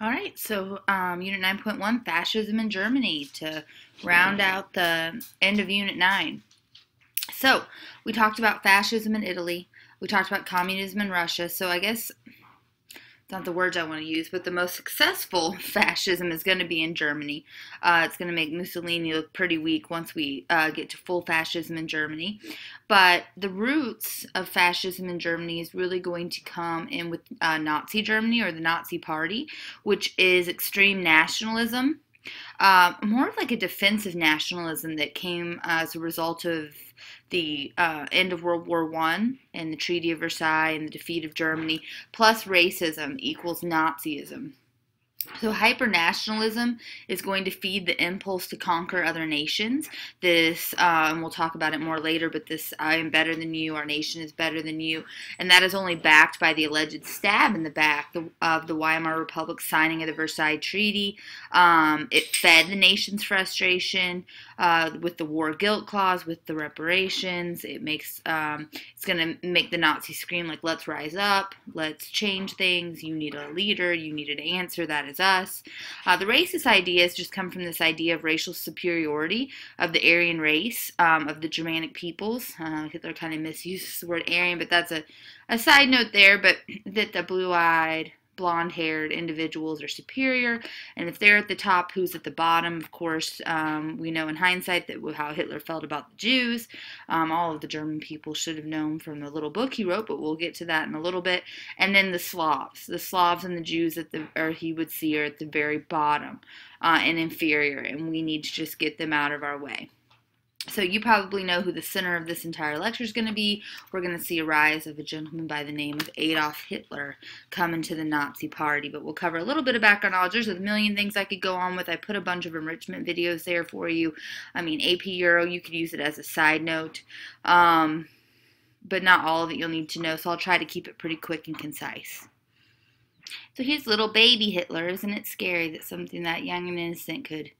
All right, so Unit 9.1, Fascism in Germany, to round out the end of Unit 9. So, we talked about fascism in Italy. We talked about communism in Russia. So, I guess it's not the words I want to use, but the most successful fascism is going to be in Germany. It's going to make Mussolini look pretty weak once we get to full fascism in Germany. But the roots of fascism in Germany is really going to come in with Nazi Germany, or the Nazi Party, which is extreme nationalism, more of like a defensive nationalism that came as a result of the end of World War I and the Treaty of Versailles and the defeat of Germany, plus racism equals Nazism. So hypernationalism is going to feed the impulse to conquer other nations. This, and we'll talk about it more later, but this I am better than you, our nation is better than you, and that is only backed by the alleged stab in the back of the Weimar Republic signing of the Versailles Treaty. It fed the nation's frustration with the war guilt clause, with the reparations. It makes, it's going to make the Nazis scream like, let's rise up, let's change things, you need a leader, you need an answer, that is us. The racist ideas just come from this idea of racial superiority of the Aryan race, of the Germanic peoples. Hitler kind of misuses the word Aryan, but that's a side note there, but that the blue-eyed, blonde-haired individuals are superior, and if they're at the top, who's at the bottom? Of course, we know in hindsight that how Hitler felt about the Jews. All of the German people should have known from the little book he wrote, but we'll get to that in a little bit. And then the Slavs and the Jews he would see are at the very bottom and inferior, and we need to just get them out of our way. So you probably know who the center of this entire lecture is going to be. We're going to see a rise of a gentleman by the name of Adolf Hitler come into the Nazi Party. But we'll cover a little bit of background knowledge. There's a million things I could go on with. I put a bunch of enrichment videos there for you. I mean, AP Euro, you could use it as a side note. But not all of it you'll need to know, so I'll try to keep it pretty quick and concise. So here's little baby Hitler. Isn't it scary that something that young and innocent could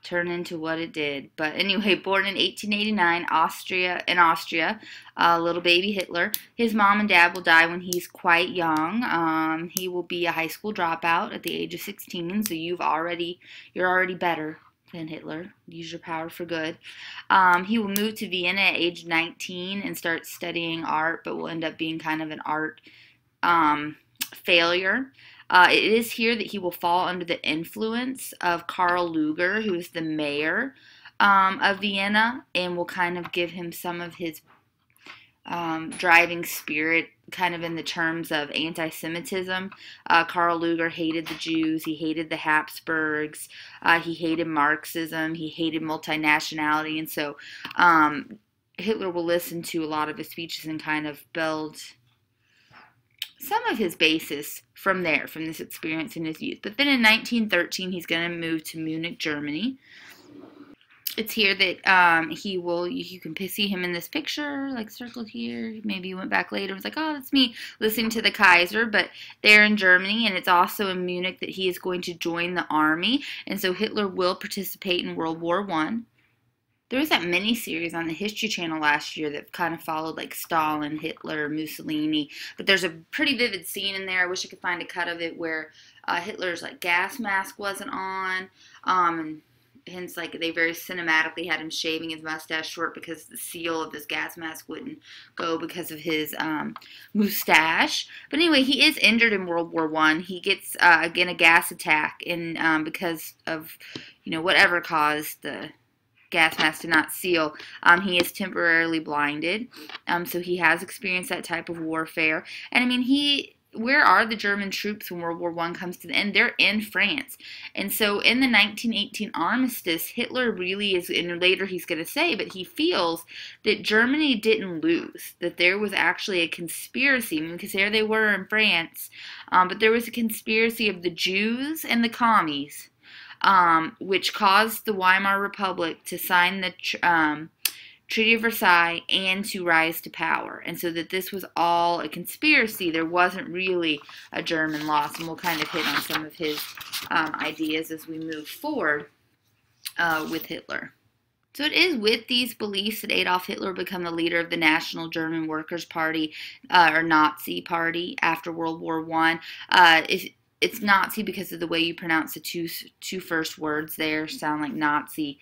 turn into what it did? But anyway, born in 1889, Austria, little baby Hitler. His mom and dad will die when he's quite young. He will be a high school dropout at the age of 16, so you're already better than Hitler. Use your power for good. He will move to Vienna at age 19 and start studying art, but will end up being kind of an art failure. It is here that he will fall under the influence of Karl Lueger, who is the mayor of Vienna, and will kind of give him some of his driving spirit, kind of in the terms of anti-Semitism. Karl Lueger hated the Jews, he hated the Habsburgs, he hated Marxism, he hated multinationality, and so Hitler will listen to a lot of his speeches and kind of build some of his basis from this experience in his youth. But then in 1913, he's going to move to Munich, Germany. It's here that you can see him in this picture, like circled here. Maybe he went back later and was like, oh, that's me listening to the Kaiser. But they're in Germany, and it's also in Munich that he is going to join the army. And so Hitler will participate in World War I. There was that mini-series on the History Channel last year that kind of followed like Stalin, Hitler, Mussolini. But there's a pretty vivid scene in there. I wish I could find a cut of it where Hitler's like gas mask wasn't on. And hence, like, they very cinematically had him shaving his mustache short because the seal of this gas mask wouldn't go because of his mustache. But anyway, he is injured in World War I. He gets, again, a gas attack because of, whatever caused the gas mask to not seal. He is temporarily blinded, so he has experienced that type of warfare. And I mean, where are the German troops when World War I comes to the end? They're in France. And so in the 1918 armistice, Hitler really is, and later he's going to say, but he feels that Germany didn't lose, that there was actually a conspiracy, because there they were in France, but there was a conspiracy of the Jews and the commies, which caused the Weimar Republic to sign the Treaty of Versailles and to rise to power. And so that this was all a conspiracy. There wasn't really a German loss. And we'll kind of hit on some of his ideas as we move forward with Hitler. So it is with these beliefs that Adolf Hitler became the leader of the National German Workers' Party, or Nazi Party, after World War I. it's Nazi because of the way you pronounce the two first words there sound like Nazi.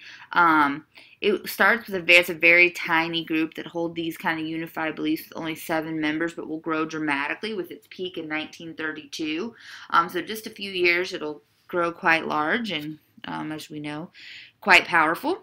It starts with there's a very tiny group that hold these kind of unified beliefs with only 7 members, but will grow dramatically with its peak in 1932. So just a few years, it'll grow quite large and, as we know, quite powerful.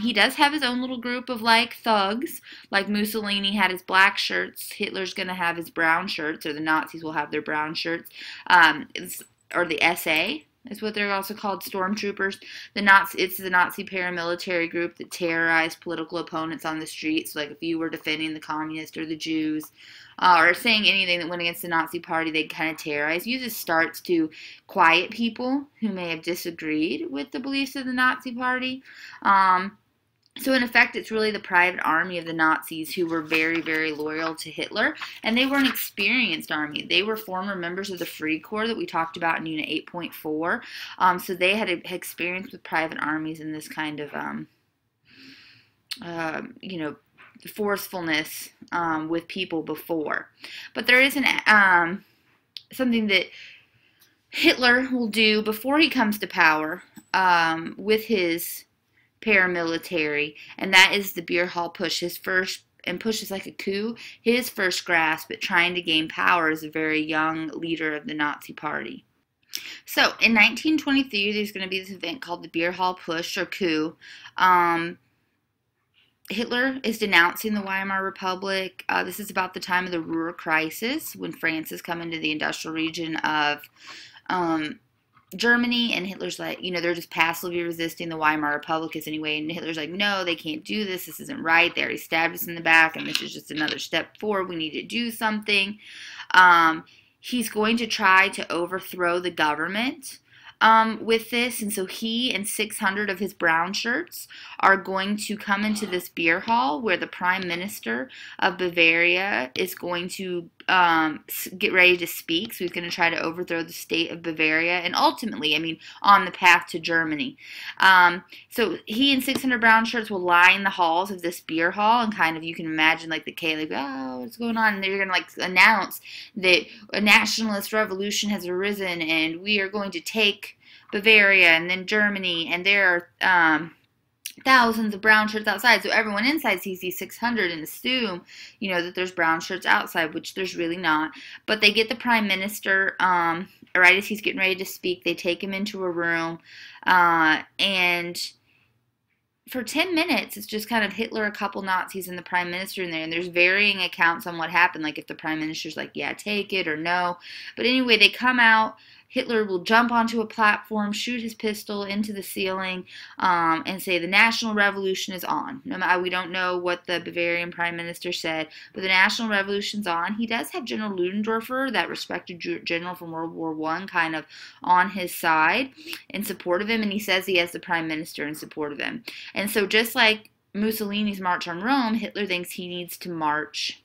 He does have his own little group of like thugs, like Mussolini had his black shirts. Hitler's going to have his brown shirts, or the Nazis will have their brown shirts, or the SA is what they're also called, stormtroopers. It's the Nazi paramilitary group that terrorized political opponents on the streets. So like if you were defending the communists or the Jews, or saying anything that went against the Nazi party, they kind of terrorize you. This starts to quiet people who may have disagreed with the beliefs of the Nazi party. So in effect, it's really the private army of the Nazis who were very, very loyal to Hitler, and they were an experienced army. They were former members of the Free Corps that we talked about in Unit 8.4, so they had experience with private armies in this kind of, forcefulness with people before. But there is something that Hitler will do before he comes to power with his paramilitary, and that is the beer hall push. Push is like a coup. His first grasp at trying to gain power as a very young leader of the Nazi party. So in 1923, there's going to be this event called the beer hall push or coup. Hitler is denouncing the Weimar Republic. This is about the time of the Ruhr crisis, when France has come into the industrial region of Germany, and Hitler's like, they're just passively resisting the Weimar Republic anyway, and Hitler's like, no, they can't do this, this isn't right, they already stabbed us in the back, and this is just another step forward, we need to do something. He's going to try to overthrow the government with this, and so he and 600 of his brown shirts are going to come into this beer hall where the Prime Minister of Bavaria is going to get ready to speak. So he's going to try to overthrow the state of Bavaria, and ultimately, on the path to Germany. So he and 600 brown shirts will line the halls of this beer hall, and kind of, you can imagine like the K, like, oh, what's going on? And they're going to like announce that a nationalist revolution has arisen, and we are going to take Bavaria and then Germany, and there are thousands of brown shirts outside. So everyone inside sees these 600 and assume, that there's brown shirts outside, which there's really not. But they get the Prime Minister, right as he's getting ready to speak, they take him into a room, and for 10 minutes, it's just kind of Hitler, a couple Nazis, and the Prime Minister in there. And there's varying accounts on what happened, like if the Prime Minister's like, yeah, take it, or no. But anyway, they come out. Hitler will jump onto a platform, shoot his pistol into the ceiling, and say the National Revolution is on. We don't know what the Bavarian Prime Minister said, but the National Revolution's on. He does have General Ludendorfer, that respected general from World War I, kind of on his side in support of him, and he says he has the Prime Minister in support of him. And so just like Mussolini's march on Rome, Hitler thinks he needs to march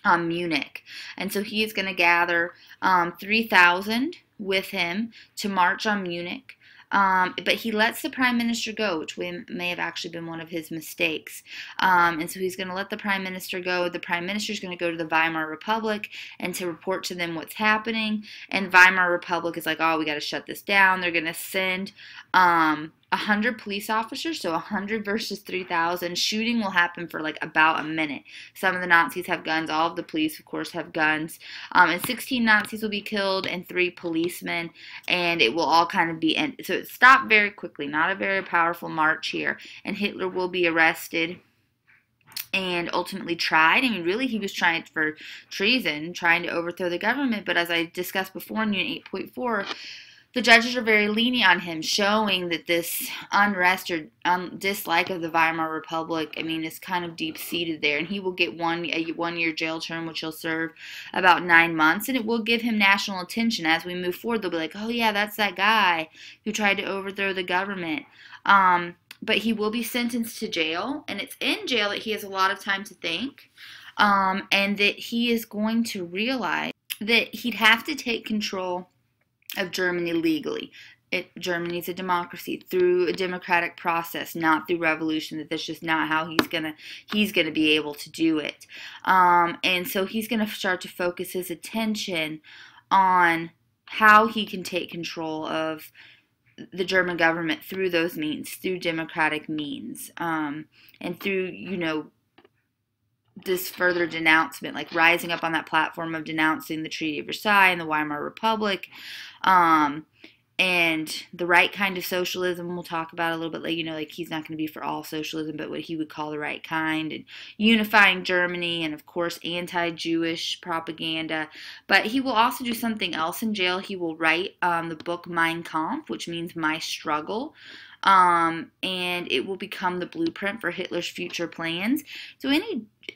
on Munich. And so he is going to gather 3,000 with him to march on Munich. But he lets the Prime Minister go, which may have actually been one of his mistakes. And so he's going to let the Prime Minister go. The Prime Minister is going to go to the Weimar Republic and to report to them what's happening. And Weimar Republic is like, oh, we got to shut this down. They're going to send 100 police officers, so 100 versus 3,000. Shooting will happen for like about a minute. Some of the Nazis have guns. All of the police, of course, have guns. And 16 Nazis will be killed and 3 policemen, and it will all kind of be ended. So it stopped very quickly. Not a very powerful march here. And Hitler will be arrested and ultimately tried. Really, he was trying for treason, trying to overthrow the government. But as I discussed before in Unit 8.4, the judges are very lenient on him, showing that this unrest or dislike of the Weimar Republic, is kind of deep-seated there. And he will get a one-year jail term, which he'll serve about 9 months. And it will give him national attention. As we move forward, they'll be like, oh, yeah, that's that guy who tried to overthrow the government. But he will be sentenced to jail. And it's in jail that he has a lot of time to think. And that he is going to realize that he'd have to take control of Germany legally. Germany's a democracy, through a democratic process, not through revolution. That's just not how he's gonna be able to do it. And so he's gonna start to focus his attention on how he can take control of the German government through those means, through democratic means, and through, this further denouncement, like rising up on that platform of denouncing the Treaty of Versailles and the Weimar Republic, and the right kind of socialism we'll talk about a little bit later. Like he's not going to be for all socialism, but what he would call the right kind, and unifying Germany, and of course anti-Jewish propaganda. But he will also do something else in jail. He will write the book Mein Kampf, which means My Struggle. And it will become the blueprint for Hitler's future plans. So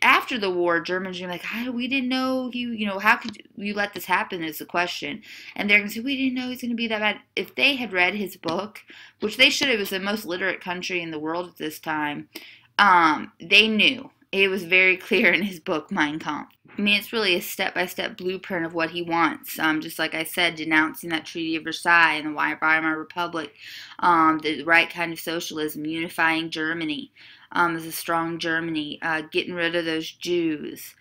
after the war, Germans are like, we didn't know how could you let this happen is the question. And they're going to say, we didn't know he's going to be that bad. If they had read his book, which they should have, it was the most literate country in the world at this time, they knew. It was very clear in his book, Mein Kampf. I mean, it's really a step-by-step blueprint of what he wants. Just like I said, denouncing that Treaty of Versailles and the Weimar Republic, the right kind of socialism, unifying Germany as a strong Germany, getting rid of those Jews.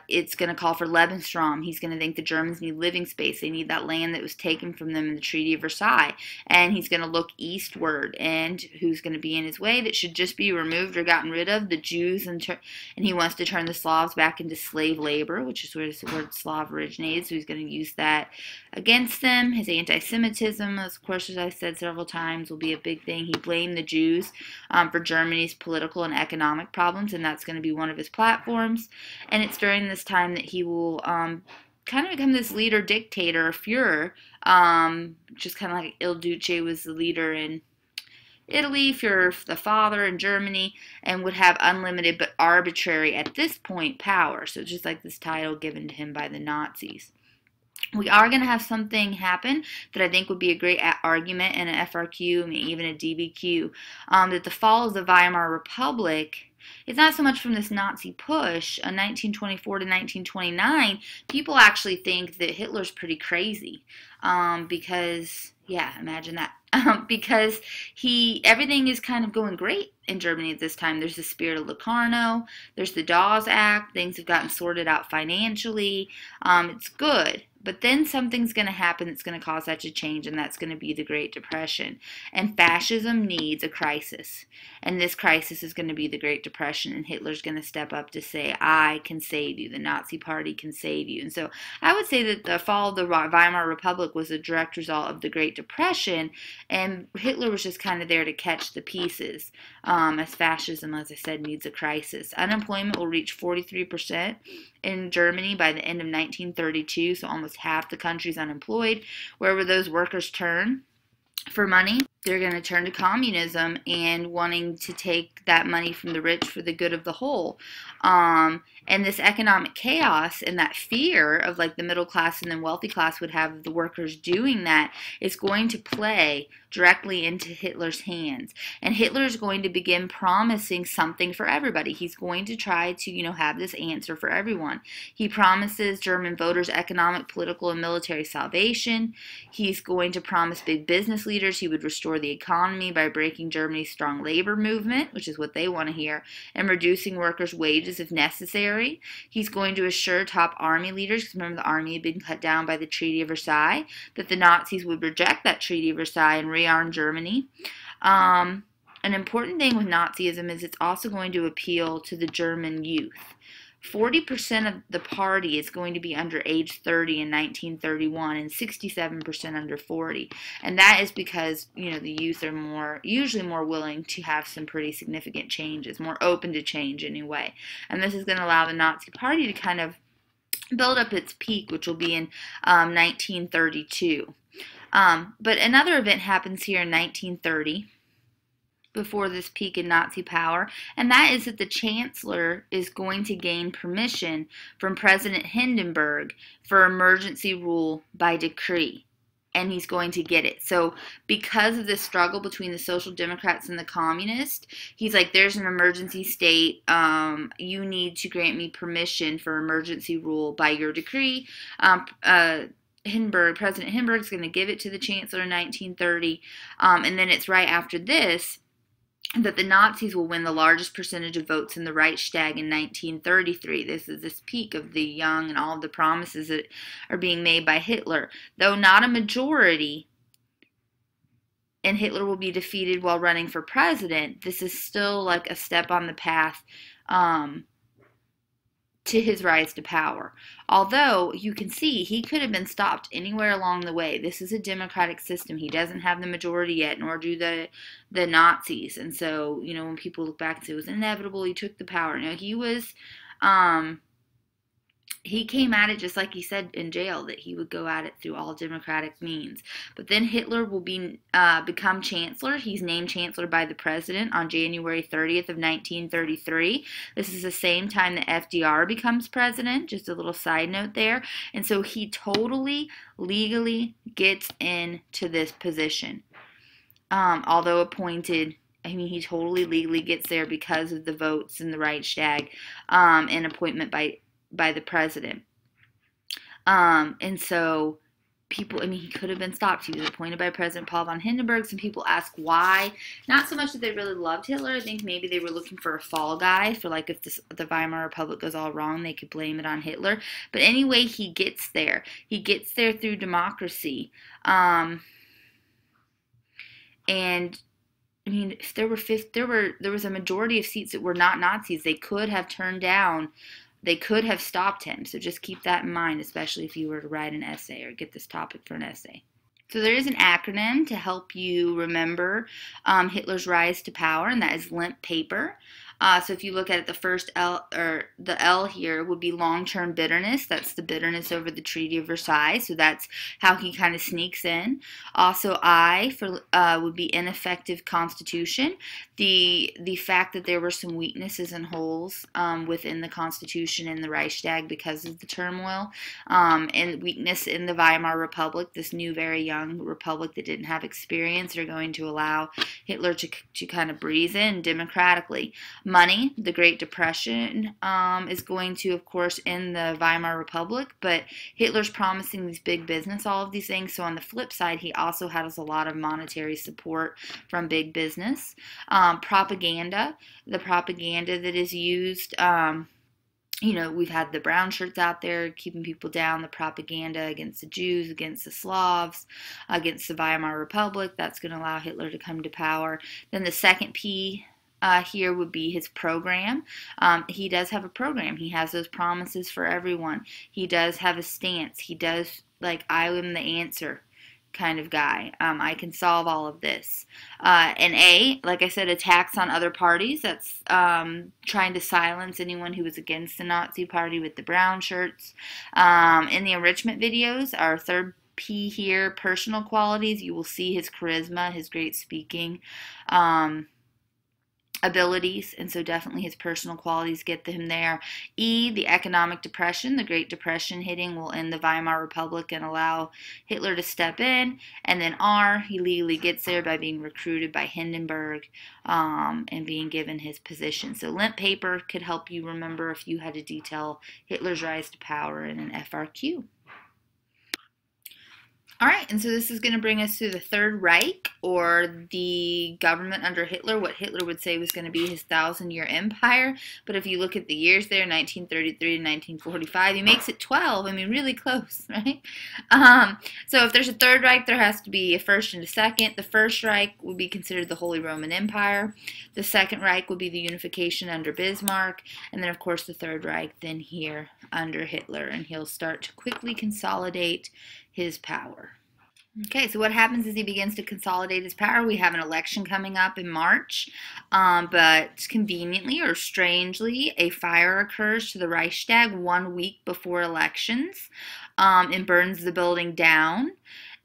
It's going to call for Lebensraum. He's going to think the Germans need living space. They need that land that was taken from them in the Treaty of Versailles. And he's going to look eastward. And who's going to be in his way that should just be removed or gotten rid of? The Jews. And he wants to turn the Slavs back into slave labor, which is where the word Slav originated. So he's going to use that against them. His anti-Semitism, of course, as I said several times, will be a big thing. He blamed the Jews for Germany's political and economic problems, and that's going to be one of his platforms. And it's during this time that he will kind of become this leader, dictator, Führer, just kind of like Il Duce was the leader in Italy, Führer the father in Germany, and would have unlimited but arbitrary, at this point, power. So just like this title given to him by the Nazis. We are going to have something happen that I think would be a great argument in an FRQ, I mean, even a DBQ, that the fall of the Weimar Republic, it's not so much from this Nazi push in 1924 to 1929. People actually think that Hitler's pretty crazy because, yeah, imagine that. Because everything is kind of going great in Germany at this time. There's the spirit of Locarno. There's the Dawes Act. Things have gotten sorted out financially. It's good. But then something's going to happen that's going to cause that to change, and that's going to be the Great Depression. And fascism needs a crisis. And this crisis is going to be the Great Depression, and Hitler's going to step up to say, I can save you. The Nazi Party can save you. And so I would say that the fall of the Weimar Republic was a direct result of the Great Depression, and Hitler was just kind of there to catch the pieces, as fascism, as I said, needs a crisis. Unemployment will reach 43% in Germany by the end of 1932, so almost half the country's unemployed. Where will those workers turn for money? They're going to turn to communism and wanting to take that money from the rich for the good of the whole. And this economic chaos and that fear of like the middle class and then wealthy class would have the workers doing that is going to play directly into Hitler's hands. And Hitler is going to begin promising something for everybody. He's going to try to, have this answer for everyone. He promises German voters economic, political, and military salvation. He's going to promise big business leaders he would restore the economy by breaking Germany's strong labor movement, which is what they want to hear, and reducing workers' wages if necessary. He's going to assure top army leaders, because remember the army had been cut down by the Treaty of Versailles, that the Nazis would reject that Treaty of Versailles and rearm Germany. An important thing with Nazism is it's also going to appeal to the German youth. 40% of the party is going to be under age 30 in 1931 and 67% under 40. And that is because, the youth are usually more willing to have some pretty significant changes, more open to change anyway. And this is going to allow the Nazi Party to kind of build up its peak, which will be in 1932. But another event happens here in 1930. Before this peak in Nazi power, and that is that the Chancellor is going to gain permission from President Hindenburg for emergency rule by decree, and he's going to get it. So because of this struggle between the Social Democrats and the Communists, he's like, there's an emergency state, you need to grant me permission for emergency rule by your decree. President Hindenburg is going to give it to the Chancellor in 1930, and then it's right after this that the Nazis will win the largest percentage of votes in the Reichstag in 1933. This is this peak of the young and all of the promises that are being made by Hitler. Though not a majority, and Hitler will be defeated while running for president, this is still like a step on the path to his rise to power. Although you can see he could have been stopped anywhere along the way. This is a democratic system. He doesn't have the majority yet, nor do the Nazis. And so, you know, when people look back and say it was inevitable, he took the power. No, he was he came at it just like he said in jail, that he would go at it through all democratic means. But then Hitler will become chancellor. He's named chancellor by the president on January 30th of 1933. This is the same time that FDR becomes president. Just a little side note there. And so he totally legally gets into this position. Although appointed, I mean, he totally legally gets there because of the votes in the Reichstag and appointment by the president. And so people, I mean, he could have been stopped. He was appointed by President Paul von Hindenburg. Some people ask why. Not so much that they really loved Hitler. I think maybe they were looking for a fall guy, for like if the Weimar Republic goes all wrong, they could blame it on Hitler. But anyway, he gets there. He gets there through democracy. And I mean, if there was a majority of seats that were not Nazis, they could have turned down. They could have stopped him. So just keep that in mind, especially if you were to write an essay or get this topic for an essay. So there is an acronym to help you remember Hitler's rise to power, and that is limp paper. So if you look at it, the first L, or the L here, would be long-term bitterness. That's the bitterness over the Treaty of Versailles. So that's how he kind of sneaks in. Also, I for would be ineffective constitution. The fact that there were some weaknesses and holes within the Constitution and the Reichstag because of the turmoil, and weakness in the Weimar Republic, this new, very young republic that didn't have experience, are going to allow Hitler to kind of breeze in democratically. Money, the Great Depression is going to, of course, end the Weimar Republic, but Hitler's promising these big business, all of these things. So on the flip side, he also has a lot of monetary support from big business. Propaganda, the propaganda that is used, you know, we've had the brown shirts out there keeping people down, the propaganda against the Jews, against the Slavs, against the Weimar Republic. That's going to allow Hitler to come to power. Then the second P here would be his program. He does have a program. He has those promises for everyone. He does have a stance. He does, like, I am the answer kind of guy. I can solve all of this. And A, like I said, attacks on other parties. That's trying to silence anyone who was against the Nazi party with the brown shirts. In the enrichment videos, our third P here, personal qualities, you will see his charisma, his great speaking abilities, and so definitely his personal qualities get him there. E, the economic depression, the Great Depression hitting will end the Weimar Republic and allow Hitler to step in. And then R, he legally gets there by being recruited by Hindenburg and being given his position. So limp paper could help you remember if you had to detail Hitler's rise to power in an FRQ. All right, and so this is going to bring us to the Third Reich, or the government under Hitler, what Hitler would say was going to be his 1,000-year empire. But if you look at the years there, 1933 to 1945, he makes it 12. I mean, really close, right? So if there's a Third Reich, there has to be a First and a Second. The First Reich would be considered the Holy Roman Empire. The Second Reich would be the unification under Bismarck. And then, of course, the Third Reich then here under Hitler. And he'll start to quickly consolidate his power. Okay, so what happens is he begins to consolidate his power. We have an election coming up in March, but conveniently or strangely, a fire occurs to the Reichstag 1 week before elections and burns the building down.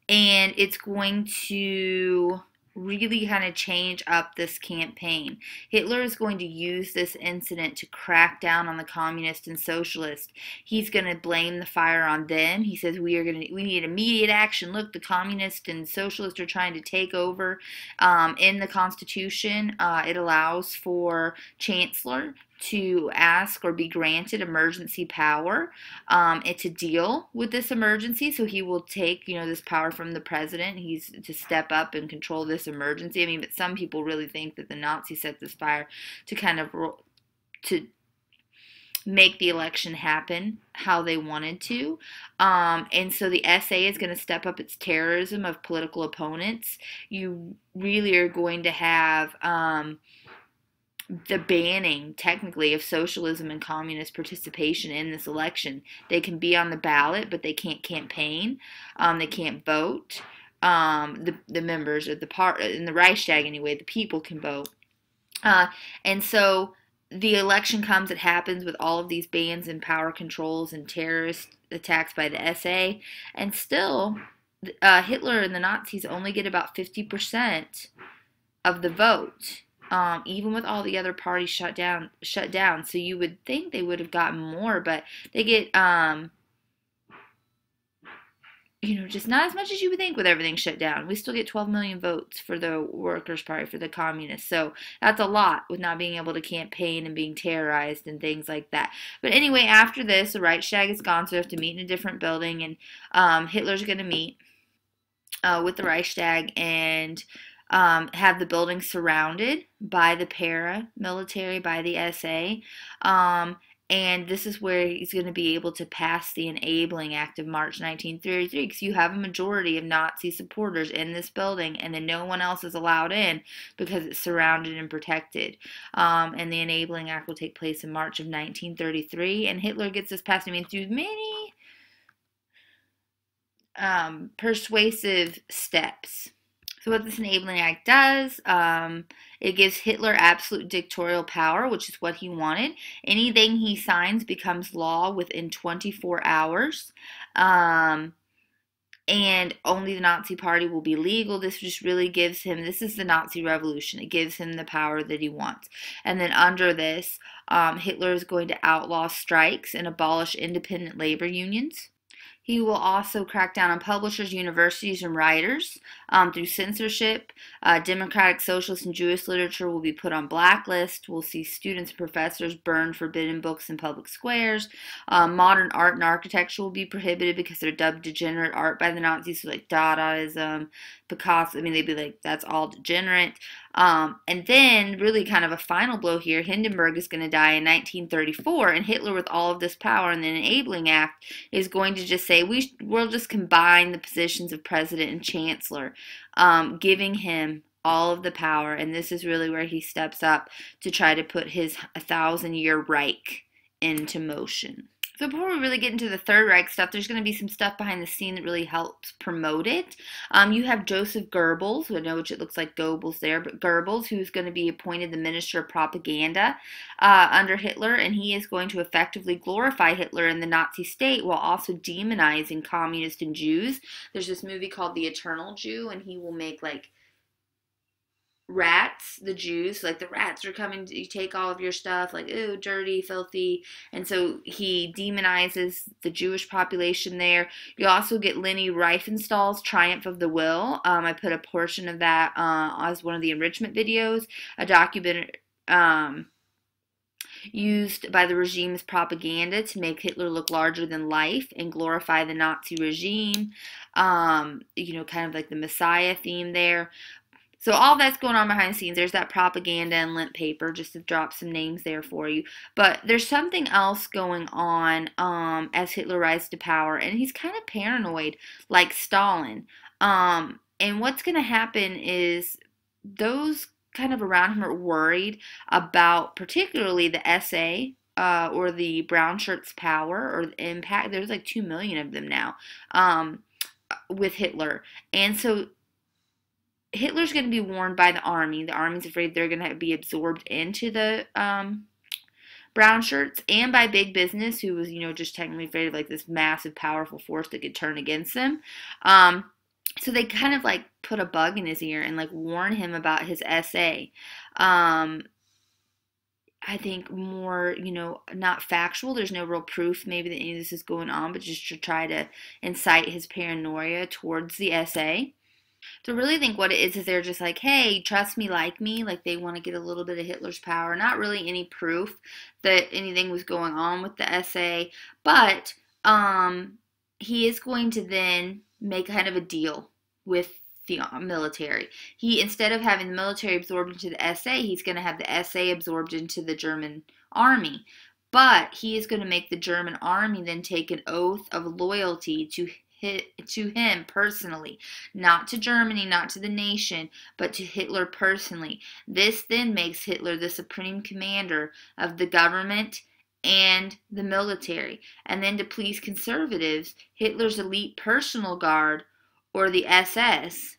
And it's going to really kind of change up this campaign. Hitler is going to use this incident to crack down on the communists and socialists. He's going to blame the fire on them. He says we need immediate action. Look, the communists and socialists are trying to take over. In the Constitution, it allows for chancellor to ask or be granted emergency power and to deal with this emergency. So he will take, this power from the president. He's to step up and control this emergency. I mean, but some people really think that the Nazis set this fire to kind of to make the election happen how they wanted to. And so the SA is going to step up its terrorism of political opponents. You really are going to have the banning, technically, of socialism and communist participation in this election. They can be on the ballot, but they can't campaign. They can't vote. The members of the in the Reichstag, anyway, the people can vote. And so the election comes, it happens with all of these bans and power controls and terrorist attacks by the SA, and still Hitler and the Nazis only get about 50% of the vote, even with all the other parties shut down. So you would think they would have gotten more, but they get just not as much as you would think with everything shut down. We still get 12 million votes for the Workers' Party, for the Communists. So that's a lot with not being able to campaign and being terrorized and things like that. But anyway, after this, the Reichstag is gone, so they have to meet in a different building. And Hitler's going to meet with the Reichstag and have the building surrounded by the paramilitary, by the SA. And this is where he's going to be able to pass the Enabling Act of March 1933, because you have a majority of Nazi supporters in this building, and then no one else is allowed in because it's surrounded and protected. And the Enabling Act will take place in March of 1933, and Hitler gets this passed, through many persuasive steps. So what this Enabling Act does, it gives Hitler absolute dictatorial power, which is what he wanted. Anything he signs becomes law within 24 hours. And only the Nazi Party will be legal. This just really gives him, this is the Nazi Revolution. It gives him the power that he wants. And then under this, Hitler is going to outlaw strikes and abolish independent labor unions. He will also crack down on publishers, universities, and writers through censorship. Democratic, socialist, and Jewish literature will be put on blacklist. We'll see students and professors burn forbidden books in public squares. Modern art and architecture will be prohibited because they're dubbed degenerate art by the Nazis, so like Dadaism, Picasso. They'd be like, that's all degenerate. And then, really kind of a final blow here, Hindenburg is going to die in 1934, and Hitler, with all of this power and the Enabling Act, is going to just say, we'll just combine the positions of president and chancellor, giving him all of the power, and this is really where he steps up to try to put his 1,000-year Reich into motion. So before we really get into the Third Reich stuff, there's going to be some stuff behind the scene that really helps promote it. You have Joseph Goebbels, who I know which it looks like Goebbels there, but Goebbels, who's going to be appointed the Minister of Propaganda under Hitler, and he is going to effectively glorify Hitler and the Nazi state while also demonizing communists and Jews. There's this movie called The Eternal Jew, and he will make like rats, the Jews, like the rats are coming to take all of your stuff, like, ooh, dirty, filthy, and so he demonizes the Jewish population there. You also get Leni Riefenstahl's Triumph of the Will. I put a portion of that as one of the enrichment videos, a document used by the regime's propaganda to make Hitler look larger than life and glorify the Nazi regime, kind of like the Messiah theme there. So all that's going on behind the scenes. There's that propaganda and lint paper, just to drop some names there for you. But there's something else going on as Hitler rises to power, and he's kind of paranoid, like Stalin. And what's going to happen is those kind of around him are worried about particularly the SA or the brown shirts' power or the impact. There's like 2 million of them now with Hitler. And so Hitler's going to be warned by the army. The army's afraid they're going to be absorbed into the brown shirts, and by big business, who was, just technically afraid of like this massive, powerful force that could turn against them. So they kind of like put a bug in his ear and like warn him about his SA. I think more, not factual. There's no real proof maybe that any of this is going on, but just to try to incite his paranoia towards the SA. So I really think what it is they're just like, hey, trust me, like me. Like they want to get a little bit of Hitler's power. Not really any proof that anything was going on with the SA, but he is going to then make kind of a deal with the military. He, instead of having the military absorbed into the SA, he's going to have the SA absorbed into the German army. But he is going to make the German army then take an oath of loyalty to him personally, not to Germany, not to the nation, but to Hitler personally. This then makes Hitler the supreme commander of the government and the military. And then to please conservatives, Hitler's elite personal guard, or the SS,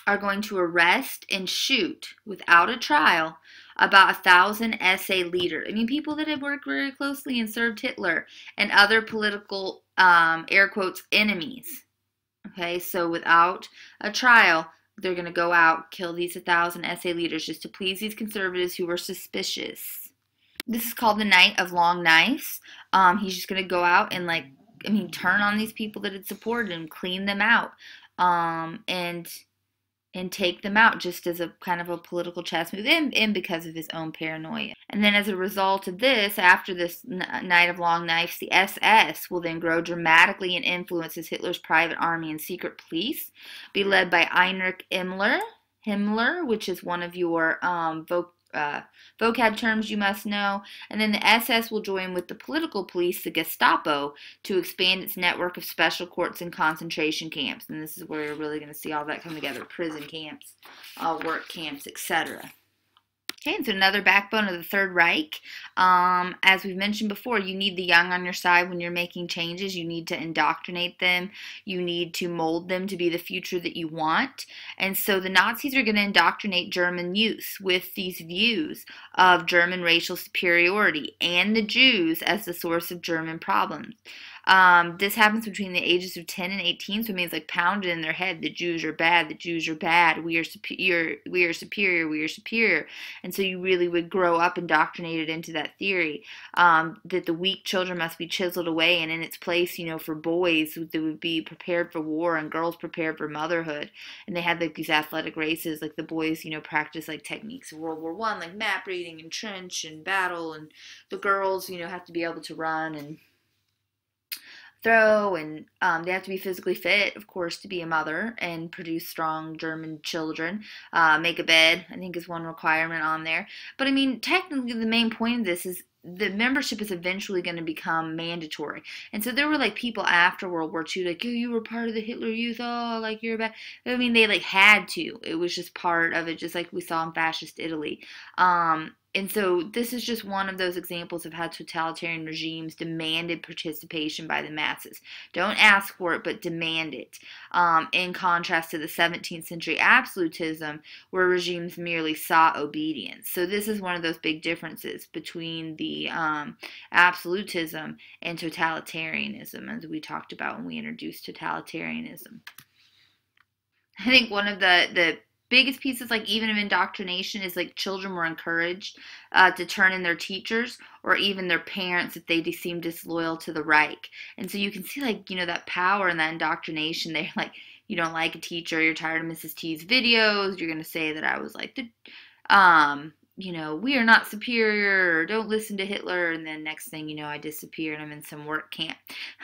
are going to arrest and shoot without a trial about 1,000 SA leaders. I mean, people that had worked very closely and served Hitler and other political, air quotes, enemies. Okay, so without a trial, they're going to go out, kill these 1,000 SA leaders just to please these conservatives who were suspicious. This is called the Night of Long Knives. He's just going to go out and, like, I mean, turn on these people that had supported him, clean them out, and take them out just as a kind of a political chess move, and because of his own paranoia. And then as a result of this, after this Night of Long Knives, the SS will then grow dramatically and influence as Hitler's private army and secret police, be led by Heinrich Himmler, which is one of your vocab terms you must know. And then the SS will join with the political police, the Gestapo, to expand its network of special courts and concentration camps. And this is where you're really going to see all that come together: prison camps, work camps, etc. Okay, and so another backbone of the Third Reich. As we've mentioned before, you need the young on your side when you're making changes. You need to indoctrinate them. You need to mold them to be the future that you want. And so the Nazis are going to indoctrinate German youth with these views of German racial superiority and the Jews as the source of German problems. This happens between the ages of 10 and 18, so it means like pounded in their head, the Jews are bad, the Jews are bad, we are superior, we are superior, we are superior. And so you really would grow up indoctrinated into that theory, that the weak children must be chiseled away, and in its place, you know, for boys, they would be prepared for war, and girls prepared for motherhood. And they had like these athletic races, like the boys, you know, practice like techniques of World War I, like map reading and trench and battle, and the girls, you know, have to be able to run and throw, and they have to be physically fit, of course, to be a mother and produce strong German children. Make a bed, I think, is one requirement on there. But I mean, technically, the main point of this is the membership is eventually going to become mandatory. And so there were like people after World War II, like, oh, you were part of the Hitler Youth, oh, like you're bad. I mean, they like had to. It was just part of it, just like we saw in fascist Italy. And so this is just one of those examples of how totalitarian regimes demanded participation by the masses. Don't ask for it, but demand it. In contrast to the 17th century absolutism, where regimes merely sought obedience. So this is one of those big differences between the absolutism and totalitarianism, as we talked about when we introduced totalitarianism. I think one of the biggest pieces, like even of indoctrination, is like children were encouraged to turn in their teachers or even their parents if they seem disloyal to the Reich. And so you can see, like, you know, that power and that indoctrination. They're like, you don't like a teacher, you're tired of Mrs. T's videos, you're going to say that I was like the you know, we are not superior, or don't listen to Hitler, and then next thing you know, I disappear and I'm in some work camp.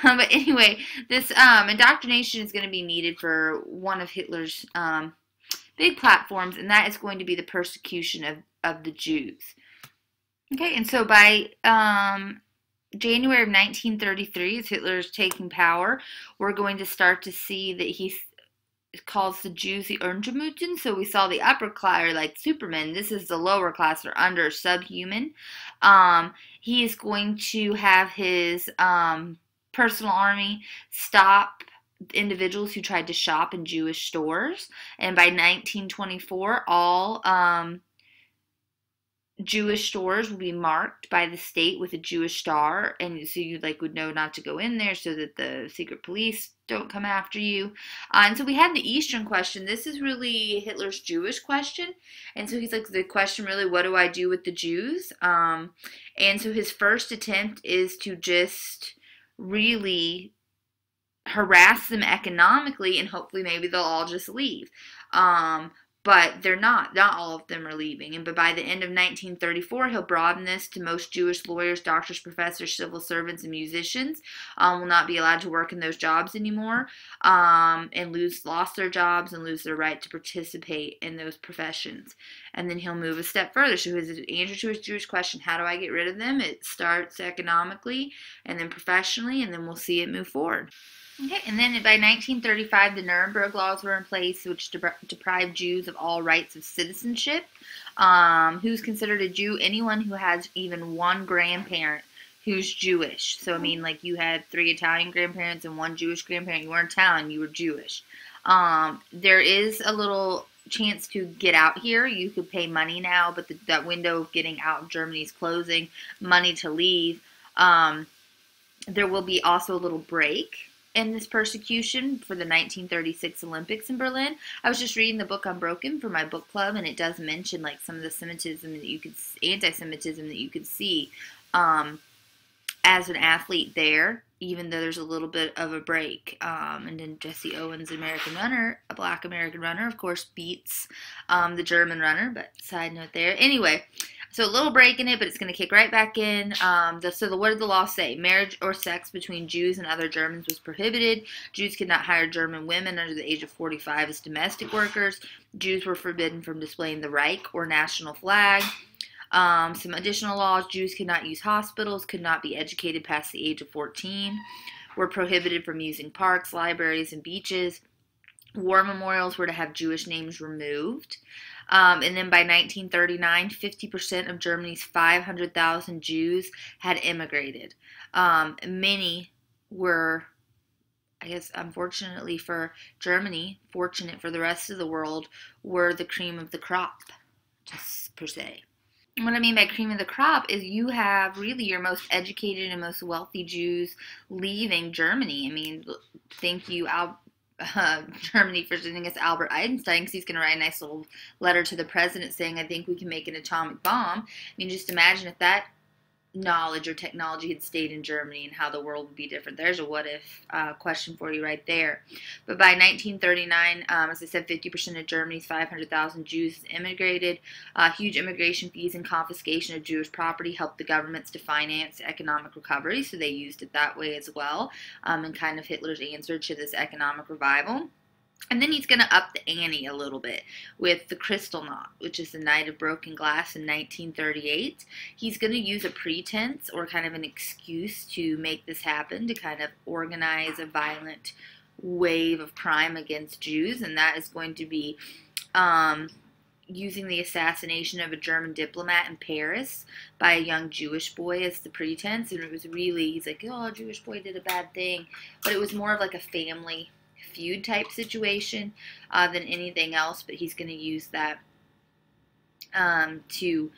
But anyway, this indoctrination is going to be needed for one of Hitler's big platforms, and that is going to be the persecution of the Jews. Okay, and so by January of 1933, as Hitler is taking power, we're going to start to see that he calls the Jews the Untermützen. So we saw the upper class are like Supermen. This is the lower class, or under, subhuman. He is going to have his personal army stop individuals who tried to shop in Jewish stores, and by 1924 all Jewish stores will be marked by the state with a Jewish star, and so you like would know not to go in there so that the secret police don't come after you. And so we had the Eastern question. This is really Hitler's Jewish question, and so he's like, the question really, what do I do with the Jews? And so his first attempt is to just really harass them economically, and hopefully maybe they'll all just leave. But they're not. Not all of them are leaving. And but by the end of 1934, he'll broaden this to most Jewish lawyers, doctors, professors, civil servants, and musicians will not be allowed to work in those jobs anymore, and lost their jobs and lose their right to participate in those professions. And then he'll move a step further. So his answer to his Jewish question, how do I get rid of them? It starts economically and then professionally, and then we'll see it move forward. Okay, and then by 1935, the Nuremberg laws were in place, which deprived Jews of all rights of citizenship. Who's considered a Jew? Anyone who has even one grandparent who's Jewish. So, I mean, like you had 3 Italian grandparents and 1 Jewish grandparent. You weren't Italian, you were Jewish. There is a little chance to get out here. You could pay money now, but that window of getting out of Germany is closing. Money to leave. There will be also a little break in this persecution for the 1936 Olympics in Berlin. I was just reading the book Unbroken for my book club, and it does mention like some of the Semitism that you could, anti-Semitism that you could see as an athlete there, even though there's a little bit of a break. And then Jesse Owens, an American runner, a black American runner, of course, beats the German runner, but side note there. Anyway, so a little break in it, but it's going to kick right back in. What did the law say? Marriage or sex between Jews and other Germans was prohibited. Jews could not hire German women under the age of 45 as domestic workers. Jews were forbidden from displaying the Reich or national flag. Some additional laws: Jews could not use hospitals, could not be educated past the age of 14, were prohibited from using parks, libraries, and beaches. War memorials were to have Jewish names removed. And then by 1939, 50% of Germany's 500,000 Jews had immigrated. Many were, I guess, unfortunately for Germany, fortunate for the rest of the world, were the cream of the crop, just per se. What I mean by cream of the crop is you have really your most educated and most wealthy Jews leaving Germany. I mean, thank you, Germany, for sending us Albert Einstein, because he's going to write a nice little letter to the president saying, I think we can make an atomic bomb. I mean, just imagine if that knowledge or technology had stayed in Germany and how the world would be different. There's a what-if question for you right there. But by 1939, as I said, 50% of Germany's 500,000 Jews immigrated. Huge immigration fees and confiscation of Jewish property helped the governments to finance economic recovery, so they used it that way as well, and kind of Hitler's answer to this economic revival. And then he's going to up the ante a little bit with the Kristallnacht, which is the Night of Broken Glass in 1938. He's going to use a pretense or kind of an excuse to make this happen, to kind of organize a violent wave of crime against Jews, and that is going to be using the assassination of a German diplomat in Paris by a young Jewish boy as the pretense. And it was really, he's like, oh, a Jewish boy did a bad thing, but it was more of like a family feud type situation than anything else, but he's going to use that to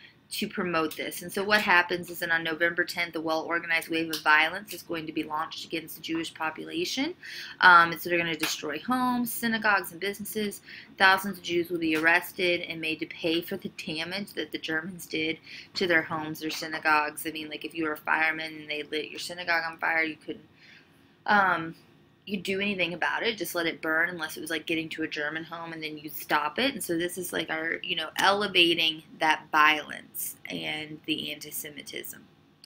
promote this. And so what happens is that on November 10th, a well-organized wave of violence is going to be launched against the Jewish population. And so they're going to destroy homes, synagogues, and businesses. Thousands of Jews will be arrested and made to pay for the damage that the Germans did to their homes, their synagogues. I mean, like if you were a fireman and they lit your synagogue on fire, you couldn't you do anything about it, just let it burn unless it was like getting to a German home, and then you stop it. And so this is like our, elevating that violence and the anti-Semitism,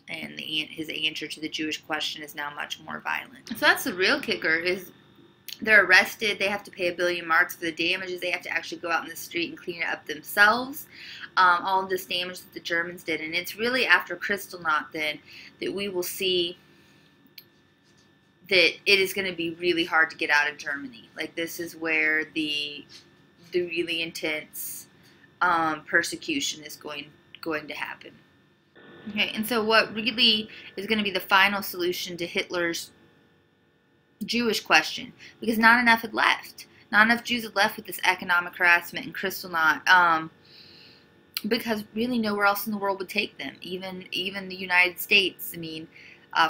and his answer to the Jewish question is now much more violent. So that's the real kicker, is they're arrested, they have to pay 1 billion marks for the damages, they have to actually go out in the street and clean it up themselves, all of this damage that the Germans did. And it's really after Kristallnacht then that we will see that it is going to be really hard to get out of Germany. Like, this is where the really intense persecution is going to happen. Okay, and so what really is going to be the final solution to Hitler's Jewish question, because not enough had left. Not enough Jews had left with this economic harassment and Kristallnacht, because really nowhere else in the world would take them. Even the United States, I mean,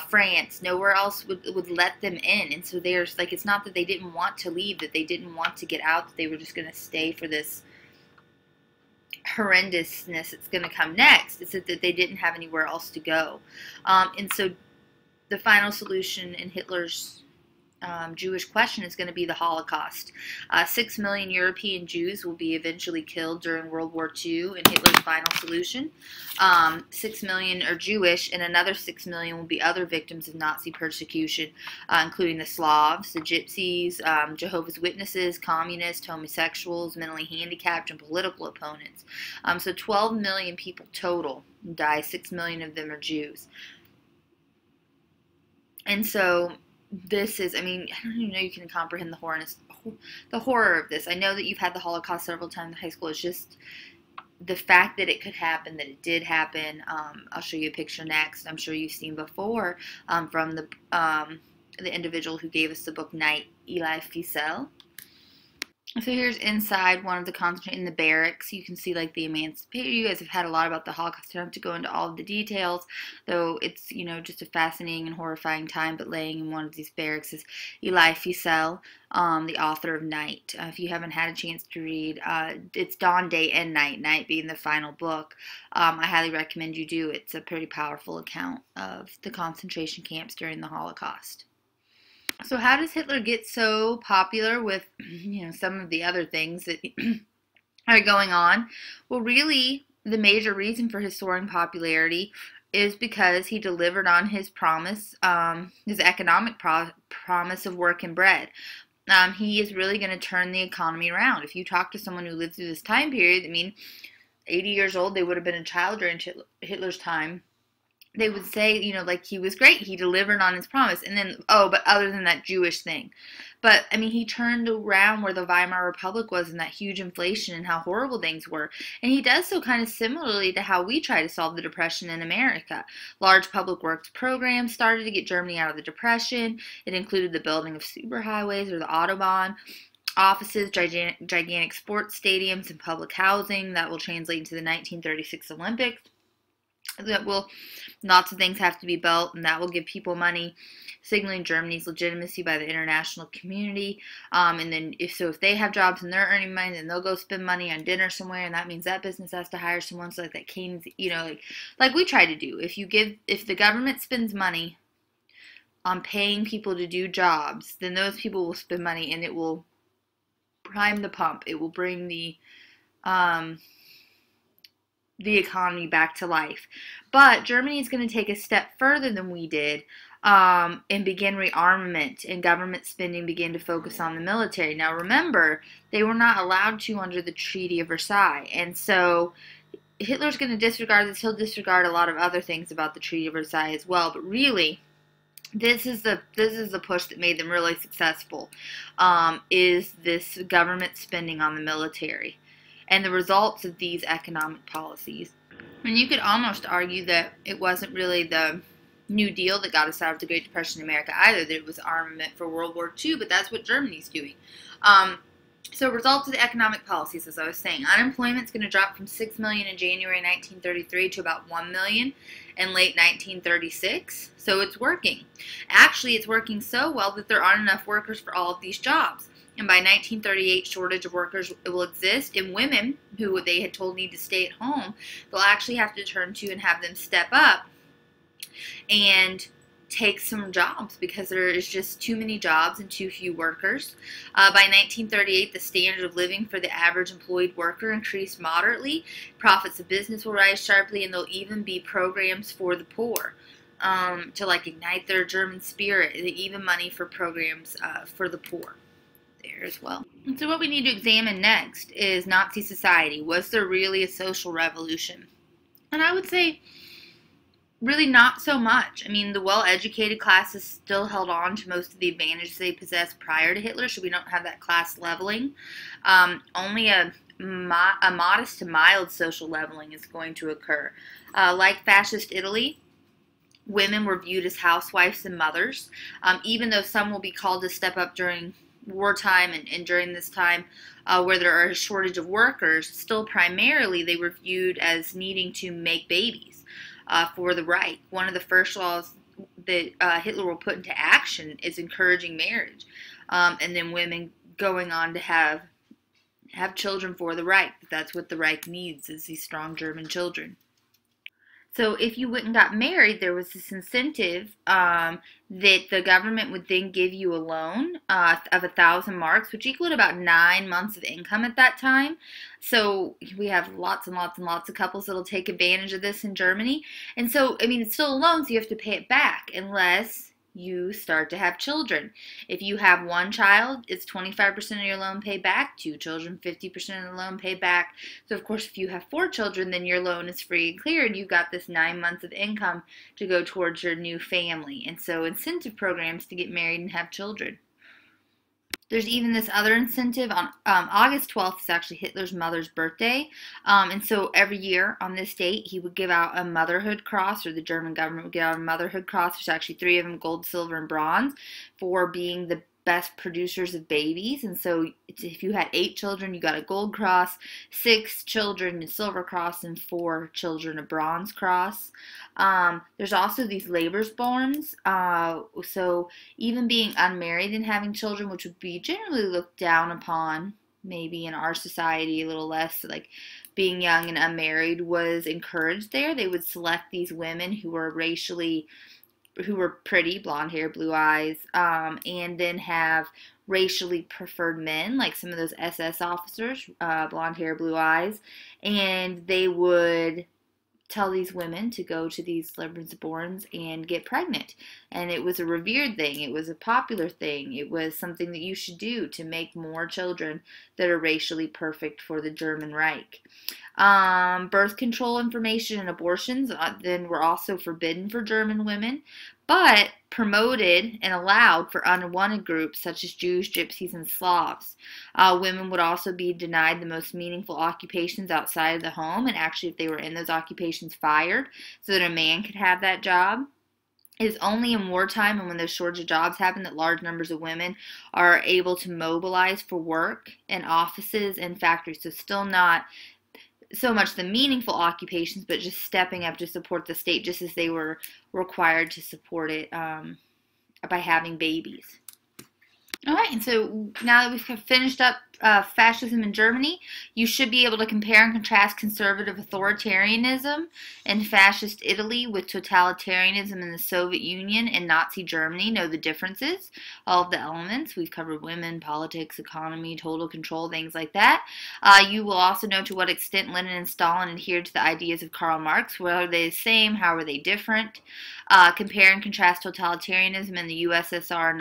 France, nowhere else would let them in. And so there's like, it's not that they didn't want to leave, that they didn't want to get out, that they were just going to stay for this horrendousness that's going to come next. It's that they didn't have anywhere else to go. And so the final solution in Hitler's Jewish question is going to be the Holocaust. 6 million European Jews will be eventually killed during World War II in Hitler's final solution. 6 million are Jewish, and another 6 million will be other victims of Nazi persecution, including the Slavs, the Gypsies, Jehovah's Witnesses, communists, homosexuals, mentally handicapped, and political opponents. So 12 million people total die. 6 million of them are Jews. And so this is, I mean, I don't even know you can comprehend the horror of this. I know that you've had the Holocaust several times in high school. It's just the fact that it could happen, that it did happen. I'll show you a picture next. I'm sure you've seen before from the individual who gave us the book Night, Elie Wiesel. So here's inside one of the concentration in the barracks. You can see like the emancipation. You guys have had a lot about the Holocaust. I don't have to go into all of the details, though it's, you know, just a fascinating and horrifying time. But laying in one of these barracks is Elie Wiesel, the author of Night. If you haven't had a chance to read, it's Dawn, Day, and Night. Night being the final book. I highly recommend you do. It's a pretty powerful account of the concentration camps during the Holocaust. So how does Hitler get so popular with, you know, some of the other things that are going on? Well, really, the major reason for his soaring popularity is because he delivered on his promise, his economic promise of work and bread. He is really going to turn the economy around. If you talk to someone who lived through this time period, I mean, 80 years old, they would have been a child during Hitler's time. They would say, you know, like, he was great. He delivered on his promise. And then, oh, but other than that Jewish thing. But, I mean, he turned around where the Weimar Republic was and that huge inflation and how horrible things were. And he does so kind of similarly to how we try to solve the Depression in America. Large public works programs started to get Germany out of the Depression. It included the building of superhighways or the Autobahn, offices, gigantic sports stadiums, and public housing. That will translate into the 1936 Olympics. That will, lots of things have to be built, and that will give people money, signaling Germany's legitimacy by the international community. And then if they have jobs and they're earning money, then they'll go spend money on dinner somewhere, and that means that business has to hire someone. So like that Keynes, you know, like we try to do. If the government spends money on paying people to do jobs, then those people will spend money, and it will prime the pump. It will bring the economy back to life. But Germany is going to take a step further than we did and begin rearmament, and government spending began to focus on the military. Now remember, they were not allowed to under the Treaty of Versailles, and so Hitler's going to disregard this. He'll disregard a lot of other things about the Treaty of Versailles as well, but really this is the push that made them really successful, is this government spending on the military and the results of these economic policies. And you could almost argue that it wasn't really the New Deal that got us out of the Great Depression in America either, that it was armament for World War II, but that's what Germany's doing. So results of the economic policies, as I was saying, unemployment's going to drop from 6 million in January 1933 to about 1 million in late 1936. So it's working. Actually, it's working so well that there aren't enough workers for all of these jobs. And by 1938, shortage of workers will exist, and women who they had told need to stay at home, they'll actually have to turn to and have them step up and take some jobs because there is just too many jobs and too few workers. By 1938, the standard of living for the average employed worker increased moderately. Profits of business will rise sharply, and there'll even be programs for the poor to like ignite their German spirit, and even money for programs for the poor there as well. And so what we need to examine next is Nazi society. Was there really a social revolution? And I would say really not so much. I mean, the well-educated classes still held on to most of the advantages they possessed prior to Hitler, so we don't have that class leveling. Only a modest to mild social leveling is going to occur. Like fascist Italy, women were viewed as housewives and mothers, even though some will be called to step up during wartime and during this time where there are a shortage of workers. Still primarily they were viewed as needing to make babies for the Reich. One of the first laws that Hitler will put into action is encouraging marriage, and then women going on to have children for the Reich. That's what the Reich needs, is these strong German children. So if you went and got married, there was this incentive that the government would then give you a loan of 1,000 marks, which equaled about 9 months of income at that time. So we have lots and lots and lots of couples that'll take advantage of this in Germany. And so, I mean, it's still a loan, so you have to pay it back unless you start to have children. If you have one child, it's 25% of your loan paid back. Two children, 50% of the loan paid back. So, of course, if you have 4 children, then your loan is free and clear, and you've got this 9 months of income to go towards your new family. And so, incentive programs to get married and have children. There's even this other incentive on August 12th is actually Hitler's mother's birthday. And so every year on this date, he would give out a motherhood cross, or the German government would give out a motherhood cross. There's actually 3 of them, gold, silver, and bronze, for being the best producers of babies. And so if you had 8 children, you got a gold cross, 6 children a silver cross, and 4 children a bronze cross. There's also these Lebersborns. So even being unmarried and having children, which would be generally looked down upon, maybe in our society a little less, like being young and unmarried was encouraged there. They would select these women who were pretty, blonde hair, blue eyes, and then have racially preferred men, like some of those SS officers, blonde hair, blue eyes, and they would tell these women to go to these Lebensborns and get pregnant. And it was a revered thing. It was a popular thing. It was something that you should do to make more children that are racially perfect for the German Reich. Birth control information and abortions then were also forbidden for German women, but promoted and allowed for unwanted groups such as Jews, Gypsies, and Slavs. Women would also be denied the most meaningful occupations outside of the home, and actually, if they were in those occupations, fired, so that a man could have that job. It is only in wartime and when those shortage of jobs happen that large numbers of women are able to mobilize for work in offices and factories. So still not so much the meaningful occupations, but just stepping up to support the state just as they were required to support it by having babies. All right, and so now that we've finished up fascism in Germany, you should be able to compare and contrast conservative authoritarianism in fascist Italy with totalitarianism in the Soviet Union and Nazi Germany. Know the differences, all of the elements. We've covered women, politics, economy, total control, things like that. You will also know to what extent Lenin and Stalin adhered to the ideas of Karl Marx. Were they the same? How were they different? Compare and contrast totalitarianism in the USSR and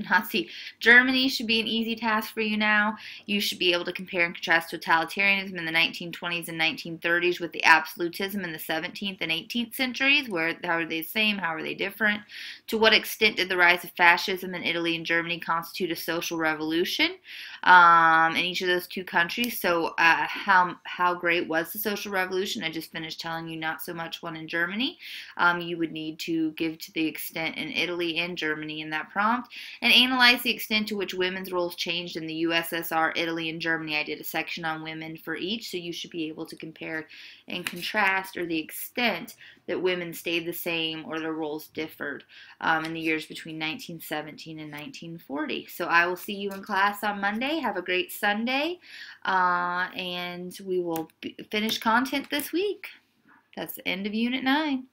Nazi Germany should be an easy task for you now. You should be able to compare and contrast totalitarianism in the 1920s and 1930s with the absolutism in the 17th and 18th centuries. How are they the same? How are they different? To what extent did the rise of fascism in Italy and Germany constitute a social revolution in each of those 2 countries? So how great was the social revolution? I just finished telling you not so much one in Germany. You would need to give to the extent in Italy and Germany in that prompt, and analyze the extent to which women's roles changed in the USSR, Italy, and Germany. I did a section on women for each, so you should be able to compare and contrast, or the extent that women stayed the same or their roles differed in the years between 1917 and 1940. So I will see you in class on Monday. Have a great Sunday, and we will finish content this week. That's the end of Unit 9.